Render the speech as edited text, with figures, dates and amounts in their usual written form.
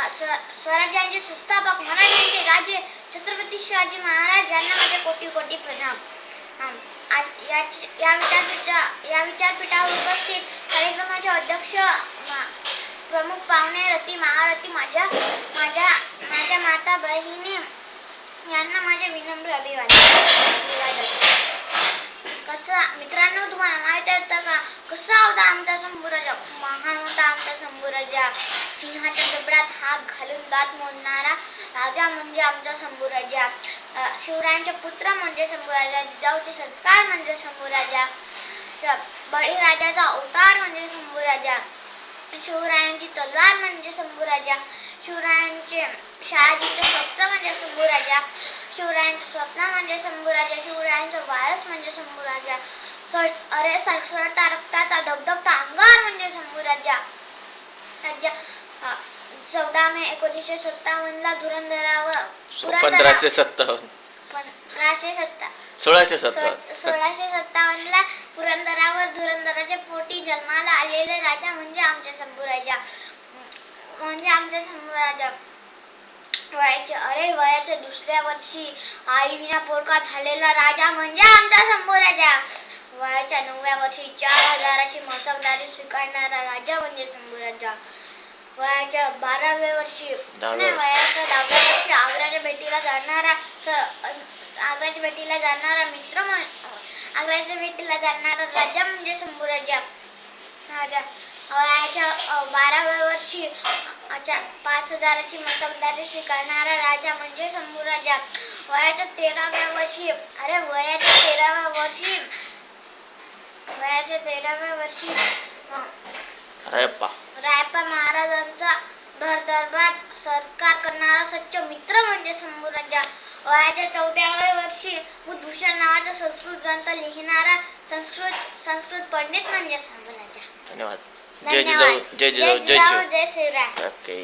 स्वराज्याचे संस्थापक महाराजांचे राजे छत्रपती शिवाजी महाराज यांना माझे कोटी कोटी प्रणाम. या विचारपीठावर उपस्थित कार्यक्रमाचे अध्यक्ष प्रमुख पाहुणे रती महारथी माझ्या माता बहिणी यांना माझे विनम्र अभिवादन. मित्रांनो, तुम्हाला माहिती होतं का कसा होता आमचा शंभूराजा? महान होता आमचा शंभूराजा. सिंहाच्या जबड्यात हात घालून दात मोजणारा राजा म्हणजे आमचा शंभूराजा. शिवरायांचे पुत्र म्हणजे शंभूराजा. जिजाऊचे संस्कार म्हणजे शंभूराजा. बळीराजाचा अवतार म्हणजे शंभूराजा. शिवरायांची तलवार म्हणजे शंभूराजा. शिवरायांचे शहाजीचे स्वप्न म्हणजे शंभूराजा. शिवरायांचे स्वप्न म्हणजे शंभूराजा. शिवरायांचा वारस म्हणजे शंभूराजा. सळसळता रक्ताचा धगधगता अंगार म्हणजे शंभूराजा. 14 मे 1957 धुरंधरावर 1657 ला पुरंदरावर धुरंधराच्या पोटी जन्माला आलेले राजा म्हणजे आमचे शंभूराजा. वयाच्या दुसऱ्या वर्षी आईविना पोरका झालेला राजा म्हणजे आमचा शंभूराजा. वयाच्या 9व्या वर्षी 4000ची मसकदारी स्वीकारणारा राजा म्हणजे शंभूराजा. वयाच्या 10व्या वर्षी आग्र्याच्या भेटीला जाणारा राजा म्हणजे शंभूराजा. वयाच्या 12व्या वर्षी 5000ची मसकदारी स्वीकारणारा राजा म्हणजे शंभूराजा. वयाच्या 13व्या वर्षी रायप्पा महाराजांचा भरदरबार सत्कार करणारा सच्च मित्र म्हणजे शंभूराजा. वयाच्या 14व्या वर्षी बुद्धभूषण नावाचा संस्कृत ग्रंथ लिहिणारा संस्कृत पंडित म्हणजे शंभूराजा. धन्यवाद. जय जिजाऊ, जय श्रीराम. ओके.